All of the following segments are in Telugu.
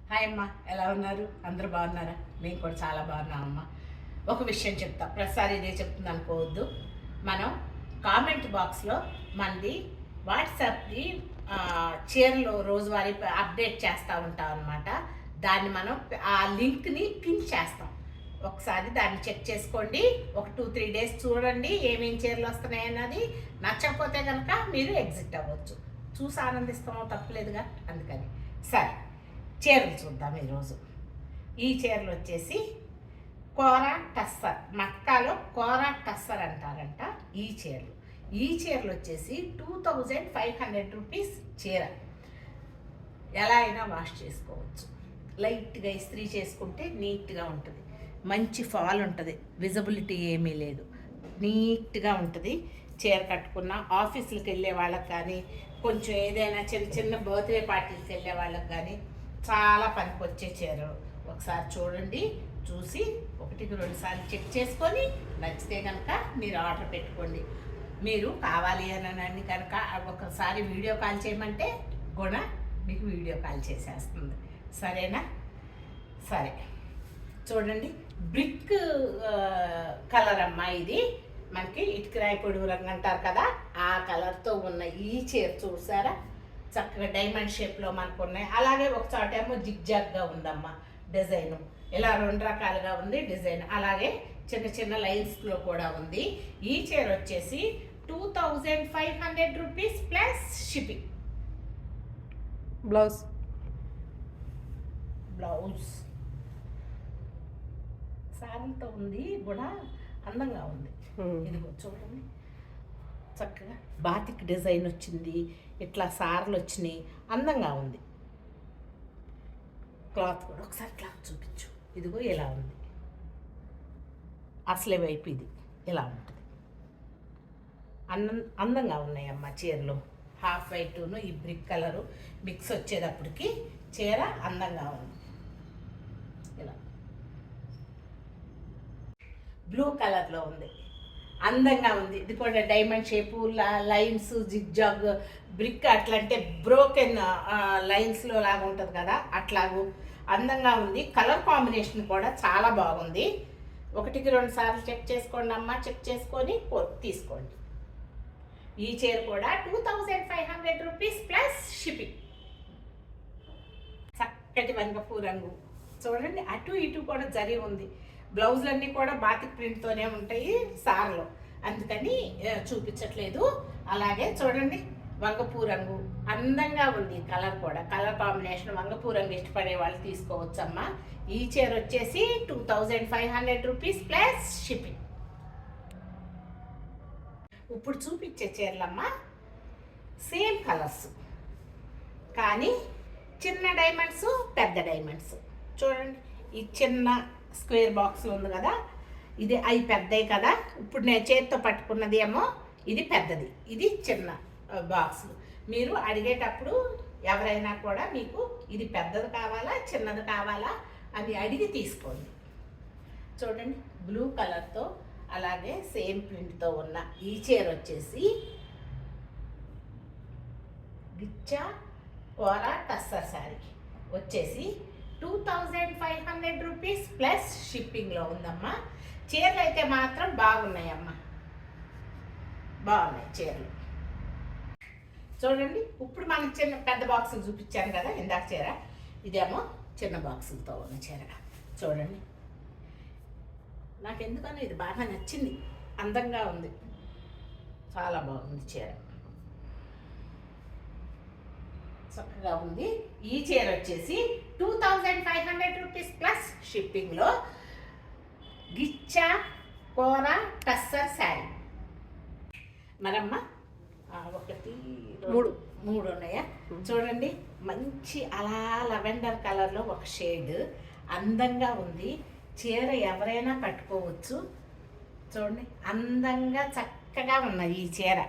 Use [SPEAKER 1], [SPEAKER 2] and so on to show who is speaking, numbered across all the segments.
[SPEAKER 1] హాయ్ అమ్మ, ఎలా ఉన్నారు? అందరూ బాగున్నారా? మేము కూడా చాలా బాగున్నామమ్మ. ఒక విషయం చెప్తా, ప్రతిసారి ఇదే చెప్తుంది అనుకోవద్దు. మనం కామెంట్ బాక్స్లో మనది వాట్సాప్ది చీరలు రోజువారీ అప్డేట్ చేస్తూ ఉంటాం అనమాట. దాన్ని మనం ఆ లింక్ని పిన్ చేస్తాం. ఒకసారి దాన్ని చెక్ చేసుకోండి. ఒక 2-3 డేస్ చూడండి ఏమేమి చీరలు వస్తున్నాయి అన్నది. నచ్చకపోతే కనుక మీరు ఎగ్జిట్ అవ్వచ్చు. చూసి ఆనందిస్తామో తప్పలేదుగా, అందుకని. సరే, చీరలు చూద్దాం ఈరోజు. ఈ చీరలు వచ్చేసి కోరా టస్సర్, మక్కాలో కోరా టస్సర్ అంటారంట ఈ చీరలు వచ్చేసి 2500 రూపీస్ చీర. ఎలా అయినా వాష్ చేసుకోవచ్చు. లైట్గా ఇస్త్రీ చేసుకుంటే నీట్గా ఉంటుంది. మంచి ఫాల్ ఉంటుంది, విజిబిలిటీ ఏమీ లేదు, నీట్గా ఉంటుంది. చీర కట్టుకున్న ఆఫీసులకు వెళ్ళే వాళ్ళకి కానీ, కొంచెం ఏదైనా చిన్న చిన్న బర్త్డే పార్టీలకు వెళ్ళే వాళ్ళకి కానీ చాలా పనికి వచ్చే చీరలు. ఒకసారి చూడండి, చూసి 1-2 సార్లు చెక్ చేసుకొని నచ్చితే కనుక మీరు ఆర్డర్ పెట్టుకోండి. మీరు కావాలి అని కనుక ఒకసారి వీడియో కాల్ చేయమంటే గుణ మీకు వీడియో కాల్ చేసేస్తుంది. సరేనా? సరే, చూడండి. బ్రిక్ కలర్ అమ్మా ఇది. మనకి ఇటుకరాయి పొడుగు రంగు అంటారు కదా, ఆ కలర్తో ఉన్న ఈ చీర చూసారా? చక్కగా డైమండ్ షేప్లో మనకు ఉన్నాయి. అలాగే ఒక చోటేమో జిగ్జాగ్గా ఉందమ్మా డిజైను. ఇలా 2 రకాలుగా ఉంది డిజైన్. అలాగే చిన్న చిన్న లైన్స్లో కూడా ఉంది. ఈ చీర వచ్చేసి 2500 రూపీస్ ప్లస్ షిప్పింగ్. బ్లౌజ్ శారీతో ఉంది కూడా, అందంగా ఉంది. ఇదిగో చూడండి, చక్కగా బాతిక్ డిజైన్ వచ్చింది, ఇట్లా సార్లు వచ్చినాయి, అందంగా ఉంది. క్లాత్ కూడా ఒకసారి క్లాత్ చూపించు. ఇదిగో ఇలా ఉంది, అసలే వైపు ఇది ఇలా ఉంటుంది. అందంగా ఉన్నాయమ్మ చీరలు. హాఫ్ వైట్ను ఈ బ్రిక్ కలరు మిక్స్ వచ్చేటప్పటికి చీర అందంగా ఉంది. ఇలా బ్లూ కలర్లో ఉంది, అందంగా ఉంది. ఇది కూడా diamond shape, lines, zigzag, brick అట్లా అంటే బ్రోకెన్ లైన్స్లో లాగా ఉంటుంది కదా, అట్లాగూ అందంగా ఉంది. కలర్ కాంబినేషన్ కూడా చాలా బాగుంది. 1-2 సార్లు చెక్ చేసుకోండి అమ్మ. చెక్ చేసుకొని తీసుకోండి. ఈ చీర కూడా 2500 రూపీస్ ప్లస్ షిప్పింగ్. చక్కటి వంగపూ రంగు చూడండి, అటు ఇటు కూడా జరి ఉంది. బ్లౌజులన్నీ కూడా బాతిక్ ప్రింట్తోనే ఉంటాయి సార్లో, అందుకని చూపించట్లేదు. అలాగే చూడండి, వంగపూ రంగు అందంగా ఉంది. కలర్ కూడా, కలర్ కాంబినేషన్ వంగపూ రంగు ఇష్టపడే వాళ్ళు తీసుకోవచ్చమ్మా. ఈ చీర వచ్చేసి 2500 రూపీస్ ప్లస్ షిప్పింగ్. ఇప్పుడు చూపించే చీరలమ్మా సేమ్ కలర్స్, కానీ చిన్న డైమండ్స్, పెద్ద డైమండ్స్. చూడండి, ఈ చిన్న స్క్వేర్ బాక్స్ ఉంది కదా, ఇది అవి పెద్దవి కదా. ఇప్పుడు నేను చేతితో పట్టుకున్నది ఏమో ఇది పెద్దది, ఇది చిన్న బాక్స్. మీరు అడిగేటప్పుడు ఎవరైనా కూడా మీకు ఇది పెద్దది కావాలా చిన్నది కావాలా అని అడిగి తీసుకోండి. చూడండి, బ్లూ కలర్తో అలాగే సేమ్ ప్రింట్తో ఉన్న ఈ చీర వచ్చేసి గిచ్చా కోరా టస్సర్ శారీ వచ్చేసి 2500 రూపీస్ ప్లస్ షిప్పింగ్లో ఉందమ్మా. చీరలు అయితే మాత్రం బాగున్నాయమ్మా, బాగున్నాయి చీరలు. చూడండి, ఇప్పుడు మనకి చిన్న పెద్ద బాక్సులు చూపించాను కదా ఇందాక చీర, ఇదేమో చిన్న బాక్సులతో ఉన్న చీర. చూడండి, నాకు ఎందుకని ఇది బాగా నచ్చింది, అందంగా ఉంది, చాలా బాగుంది చీర, చక్కగా ఉంది. ఈ చీర వచ్చేసి 2500 రూపీస్ ప్లస్ షిప్పింగ్లో గిచ్చా కోరా టస్సర్ శారీ. మరమ్మ 3 ఉన్నాయా? చూడండి, మంచి అలా లెవెండర్ కలర్లో ఒక షేడ్, అందంగా ఉంది. చీర ఎవరైనా కట్టుకోవచ్చు. చూడండి, అందంగా చక్కగా ఉన్నది ఈ చీర.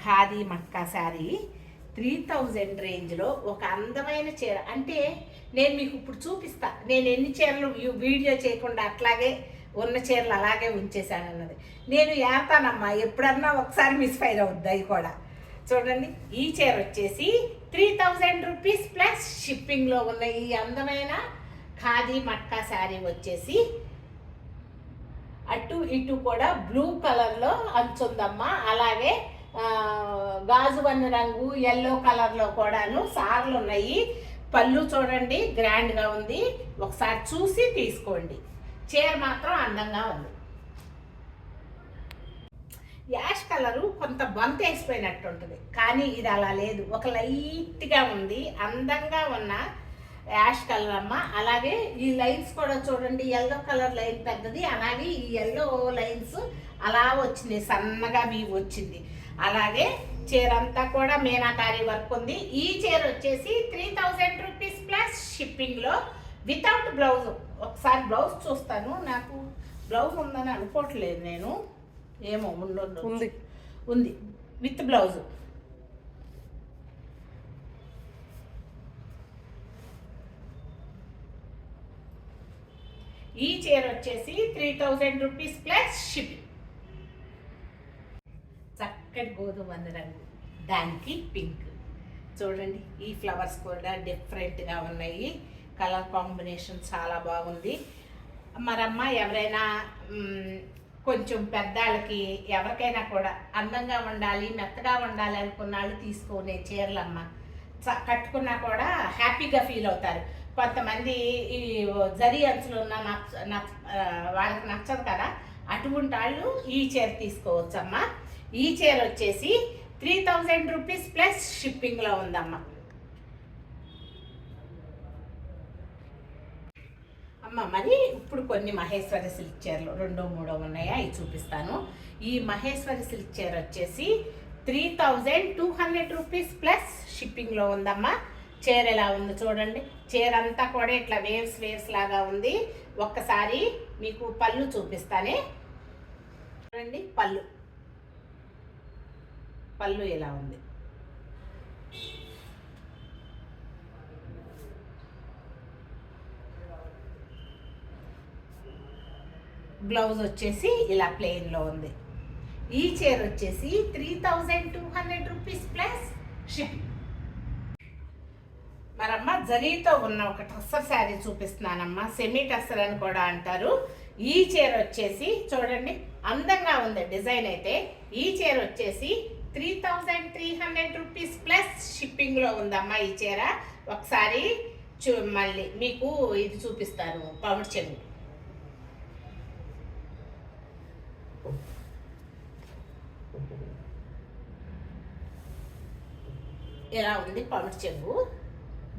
[SPEAKER 1] ఖాదీ మక్కా శారీ 3000 రేంజ్లో ఒక అందమైన చీర. అంటే నేను మీకు ఇప్పుడు చూపిస్తా, నేను ఎన్ని చీరలు వీడియో చేయకుండా అట్లాగే ఉన్న చీరలు అలాగే ఉంచేసాను అన్నది. నేను ఏతానమ్మా, ఎప్పుడన్నా ఒకసారి మిస్ఫైర్ అవుద్ది. అవి కూడా చూడండి ఈ చీర వచ్చేసి 3000 రూపీస్ ప్లస్ షిప్పింగ్లో ఉన్న ఈ అందమైన ఖాదీ మట్కా శారీ వచ్చేసి అటు ఇటు కూడా బ్లూ కలర్లో అంచుందమ్మా. అలాగే గాజు వన్నె రంగు ఎల్లో కలర్లో కూడాను సార్లు ఉన్నాయి. పళ్ళు చూడండి గ్రాండ్గా ఉంది, ఒకసారి చూసి తీసుకోండి. చీర మాత్రం అందంగా ఉంది. యాష్ కలరు కొంత బంత్ వేసిపోయినట్టు ఉంటుంది, కానీ ఇది అలా లేదు, ఒక లైట్గా ఉంది, అందంగా ఉన్న యాష్ కలర్ అమ్మ. అలాగే ఈ లైన్స్ కూడా చూడండి, ఎల్లో కలర్ లైన్ పెద్దది, అలాగే ఈ ఎల్లో లైన్స్ అలా వచ్చింది, సన్నగా వీవ్ వచ్చింది. అలాగే చీర అంతా కూడా మీనాకారి వర్క్ ఉంది. ఈ చీర వచ్చేసి 3000 రూపీస్ ప్లస్ షిప్పింగ్లో వితౌట్ బ్లౌజ్. ఒకసారి బ్లౌజ్ చూస్తాను, నాకు బ్లౌజ్ ఉందని అనుకోవట్లేదు నేను, ఏమో ఉంది ఉంది విత్ బ్లౌజ్. ఈ చీర వచ్చేసి 3000 రూపీస్ ప్లస్ షిప్పింగ్. చక్కటి గోధుమ రంగు, దానికి పింక్. చూడండి ఈ ఫ్లవర్స్ కూడా డిఫరెంట్గా ఉన్నాయి, కలర్ కాంబినేషన్ చాలా బాగుంది. మరమ్మ ఎవరైనా కొంచెం పెద్దాళ్ళకి ఎవరికైనా కూడా అందంగా ఉండాలి, మెత్తగా ఉండాలి అనుకున్న వాళ్ళు తీసుకునే చీరలమ్మ. కట్టుకున్నా కూడా హ్యాపీగా ఫీల్ అవుతారు. కొంతమంది ఈ జరీ అంచులు ఉన్న వాళ్ళకి నచ్చదు కదా, అటువంటి వాళ్ళు ఈ చీర తీసుకోవచ్చమ్మా. ఈ చీర వచ్చేసి 3000 రూపీస్ ప్లస్ షిప్పింగ్లో ఉందమ్మా. అమ్మ మరి ఇప్పుడు కొన్ని మహేశ్వరి సిల్క్ చీరలు 2, 3 ఉన్నాయా, ఇవి చూపిస్తాను. ఈ మహేశ్వరి సిల్క్ చీర వచ్చేసి 3200 రూపీస్ ప్లస్ షిప్పింగ్లో ఉందమ్మా. చీర ఎలా ఉంది చూడండి, చీర అంతా కూడా ఇట్లా వేవ్స్ వేవ్స్ లాగా ఉంది. ఒక్కసారి మీకు పళ్ళు చూపిస్తానే, చూడండి పళ్ళు ఎలా ఉంది. బ్లౌజ్ వచ్చేసి ఇలా ప్లెయిన్లో ఉంది. ఈ చీర వచ్చేసి 3200 రూపీస్ ప్లస్ షిప్పింగ్. మరమ్మ జరీతో ఉన్న ఒక టస్సర్ శారీ చూపిస్తున్నానమ్మా, సెమీ టస్సర్ అని కూడా అంటారు. ఈ చీర వచ్చేసి చూడండి అందంగా ఉంది డిజైన్ అయితే. ఈ చీర వచ్చేసి 3300 రూపీస్ ప్లస్ షిప్పింగ్లో ఉందమ్మా. ఈ చీర ఒకసారి మళ్ళీ మీకు ఇది చూపిస్తాను, పౌడర్ చెంగు ఎలా ఉంది, పౌడర్ చెంగు.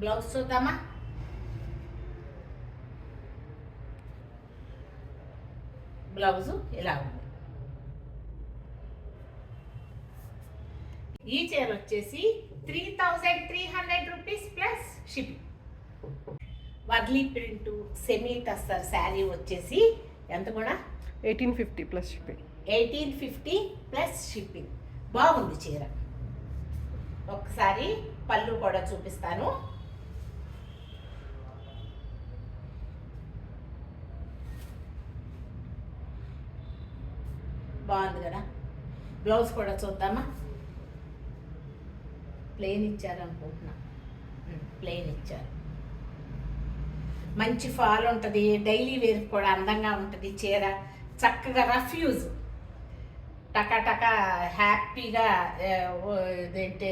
[SPEAKER 1] బ్లౌజ్ చూద్దామా. బ్లౌజు ఇలా ఉంది. ఈ చీర వచ్చేసి 3300 rupees plus shipping. Warli print semi tussar sari వచ్చేసి ఎంత కూడా
[SPEAKER 2] 1850 ప్లస్ షిప్పింగ్.
[SPEAKER 1] 1850 plus shipping. బాగుంది చీర. ఒకసారి పళ్ళు కూడా చూపిస్తాను. బాగుంది కదా. బ్లౌజ్ కూడా చూద్దామా. ప్లెయిన్ ఇచ్చారు అనుకుంటున్నా, ప్లెయిన్ ఇచ్చారు. మంచి ఫాల్ ఉంటుంది, డైలీ వేర్ కూడా అందంగా ఉంటుంది చీర. చక్కగా రఫ్ యూజ్, టకా హ్యాపీగా ఇదేంటి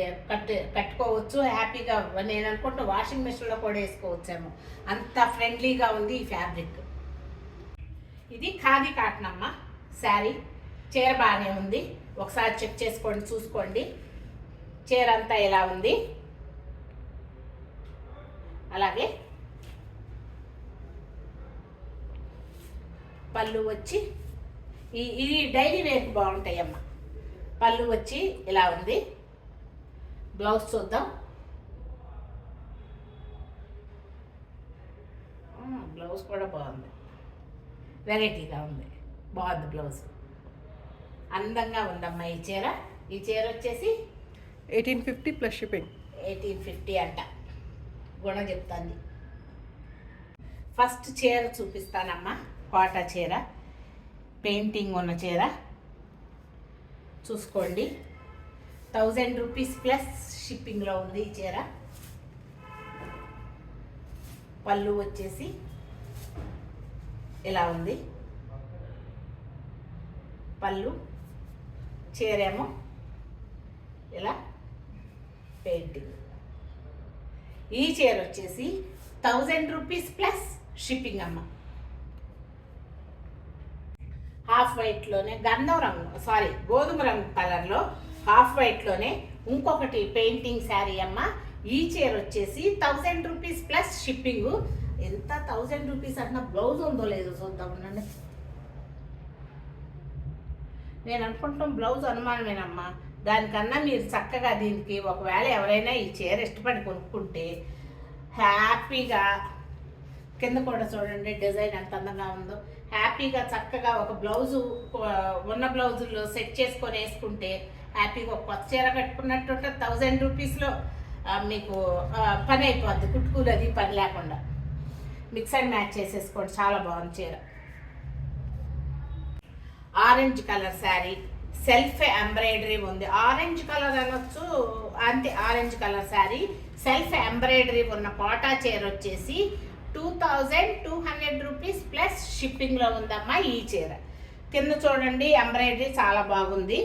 [SPEAKER 1] కట్టుకోవచ్చు హ్యాపీగా. నేను అనుకుంటా వాషింగ్ మెషిన్లో కూడా వేసుకోవచ్చేమో, అంత ఫ్రెండ్లీగా ఉంది ఈ ఫ్యాబ్రిక్. ఇది ఖాదీ కాటన్ అమ్మ శారీ. చీర బాగానే ఉంది, ఒకసారి చెక్ చేసుకోండి, చూసుకోండి. చీర అంతా ఎలా ఉంది. అలాగే పళ్ళు వచ్చి ఇది డైలీ వేర్కి బాగుంటాయి అమ్మ. పళ్ళు వచ్చి ఇలా ఉంది. బ్లౌజ్ చూద్దాం. బ్లౌజ్ కూడా బాగుంది, వెరైటీగా ఉంది, బాగుంది బ్లౌజ్. అందంగా ఉందమ్మా ఈ చీర. ఈ చీర వచ్చేసి
[SPEAKER 2] 1850 ప్లస్ షిప్పింగ్.
[SPEAKER 1] 1850 అంట, గుణ చెప్తాంది. ఫస్ట్ చీర చూపిస్తానమ్మా, కోటా చీర, పెయింటింగ్ ఉన్న చీర చూసుకోండి. 1000 రూపీస్ ప్లస్ షిప్పింగ్లో ఉంది ఈ చీర. పళ్ళు వచ్చేసి ఇలా ఉంది. పళ్ళు చీరేమో ఇలా పెయింటింగ్. ఈ చీర వచ్చేసి 1000 రూపీస్ ప్లస్ షిప్పింగ్ అమ్మ. హాఫ్ వైట్లోనే గంధం రంగు గోధుమ రంగు కలర్లో హాఫ్ వైట్లోనే ఇంకొకటి పెయింటింగ్ శారీ అమ్మ. ఈ చీర వచ్చేసి 1000 రూపీస్ ప్లస్ షిప్పింగ్. ఎంత 1000 రూపీస్ అన్న బ్లౌజ్ ఉందో లేదో చూద్దాం ఉండండి. నేను అనుకుంటాం బ్లౌజ్ అనుమానమేనమ్మా. దానికన్నా మీరు చక్కగా దీనికి ఒకవేళ ఎవరైనా ఈ చీర ఇష్టపడి కొనుక్కుంటే హ్యాపీగా, కింద కూడా చూడండి డిజైన్ ఎంత అందంగా ఉందో, హ్యాపీగా చక్కగా ఒక బ్లౌజు ఉన్న బ్లౌజుల్లో సెట్ చేసుకొని వేసుకుంటే హ్యాపీగా ఒక కొత్త చీర కట్టుకున్నట్టు 1000 రూపీస్లో మీకు పని అయిపోద్ది. కుట్టుకూలు అది పని లేకుండా మిక్స్ అండ్ మ్యాచ్ చేసేసుకోండి. చాలా బాగుంది చీర. Orange colour sari, self embroidery ఉంది. ఆరెంజ్ కలర్ అనొచ్చు, అంతే. Orange colour sari, self embroidery ఉన్న కోటా చీర వచ్చేసి 2200 రూపీస్ ప్లస్ షిప్పింగ్లో ఉందమ్మా ఈ చీర. కింద చూడండి ఎంబ్రాయిడరీ చాలా బాగుంది,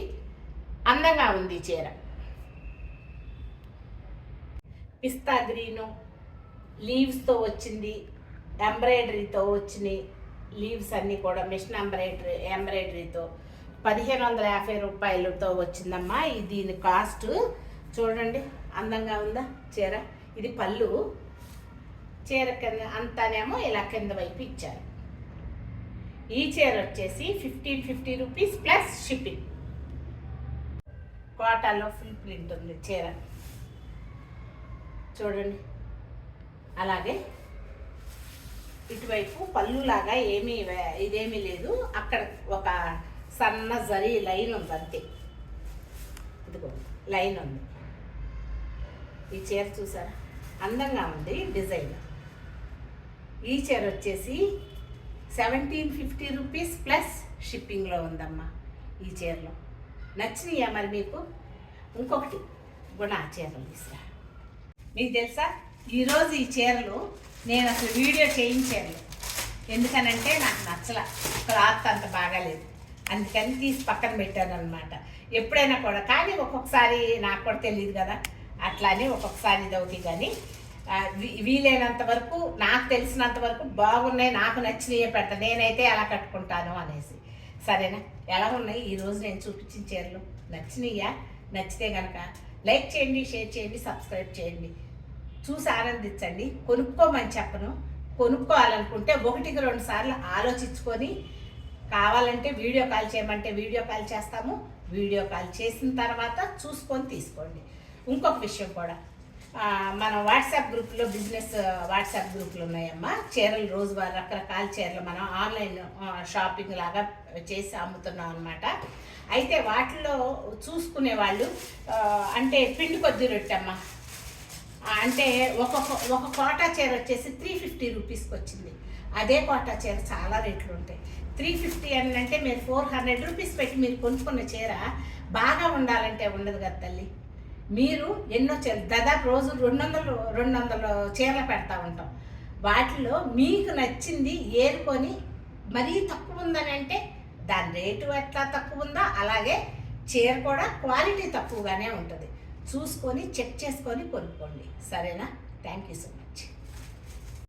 [SPEAKER 1] అందంగా ఉంది ఈ చీర. పిస్తా గ్రీను లీవ్స్తో వచ్చింది, ఎంబ్రాయిడరీతో వచ్చినాయి. లీవ్స్ అన్నీ కూడా మిషన్ ఎంబ్రాయిడరీతో 1550 రూపాయలతో వచ్చిందమ్మా. దీని కాస్ట్ చూడండి, అందంగా ఉందా చీర. ఇది పళ్ళు. చీర కింద అంతానేమో ఇలా కింద వైపు ఇచ్చారు. ఈ చీర వచ్చేసి 1550 రూపీస్ ప్లస్ షిప్పింగ్. కోటాలో ఫుల్ ప్రింట్ ఉంది చీర చూడండి. అలాగే ఇటువైపు పళ్ళులాగా ఇదేమీ లేదు, అక్కడ ఒక సన్న జరీ లైన్ ఉంది అంతే. ఇదిగో లైన్ ఉంది. ఈ చీర చూసారా, అందంగా ఉంది డిజైన్. ఈ చీర వచ్చేసి 1750 రూపీస్ ప్లస్ షిప్పింగ్లో ఉందమ్మా. ఈ చీరలో నచ్చినాయా మరి మీకు? ఇంకొకటి కూడా ఆ చీరలు తీసుకురా. మీకు తెలుసా, ఈరోజు ఈ చీరలు నేను అసలు వీడియో చేయించాను. ఎందుకనంటే నాకు నచ్చల, క్లాత్ అంత బాగాలేదు, అందుకని తీసి పక్కన పెట్టాను అనమాట. ఎప్పుడైనా కూడా కానీ ఒక్కొక్కసారి నాకు కూడా తెలియదు కదా, అట్లానే ఒక్కొక్కసారి ఇది అవుతాయి. కానీ వీలైనంత వరకు, నాకు తెలిసినంత వరకు బాగున్నాయి, నాకు నచ్చినవే పెడతా. నేనైతే ఎలా కట్టుకుంటాను అనేసి. సరేనా? ఎలా ఉన్నాయి ఈరోజు నేను చూపించిన చీరలు? నచ్చినాయా? నచ్చితే కనుక లైక్ చేయండి, షేర్ చేయండి, సబ్స్క్రైబ్ చేయండి. చూసి ఆనందించండి. కొనుక్కోమని చెప్పను. కొనుక్కోవాలనుకుంటే 1-2 సార్లు ఆలోచించుకొని, కావాలంటే వీడియో కాల్ చేయమంటే వీడియో కాల్ చేస్తాము. వీడియో కాల్ చేసిన తర్వాత చూసుకొని తీసుకోండి. ఇంకొక విషయం కూడా, మన వాట్సాప్ గ్రూప్లో బిజినెస్ వాట్సాప్ గ్రూపులు ఉన్నాయమ్మా. చీరలు రోజువారీ రకరకాల చీరలు మనం ఆన్లైన్ షాపింగ్ లాగా చేసి అమ్ముతున్నాం అనమాట. అయితే వాటిలో చూసుకునే వాళ్ళు అంటే పిండి కొద్ది రొట్టెమ్మా. అంటే ఒక కోటా చీర వచ్చేసి 350 రూపీస్కి వచ్చింది. అదే కోటా చీర చాలా రేట్లు ఉంటాయి. 350 అని అంటే మీరు 400 రూపీస్ పెట్టి మీరు కొనుక్కున్న చీర బాగా ఉండాలంటే ఉండదు కదా తల్లి. మీరు ఎన్నో చీరలు దాదాపు రోజు 200 చీరలు పెడతా ఉంటాం. వాటిలో మీకు నచ్చింది ఏరుకొని, మరీ తక్కువ ఉందని అంటే దాని రేటు ఎట్లా తక్కువ ఉందో అలాగే చీర కూడా క్వాలిటీ తక్కువగానే ఉంటుంది. చూసుకొని చెక్ చేసుకొని కొనుక్కోండి. సరేనా? Thank you so much.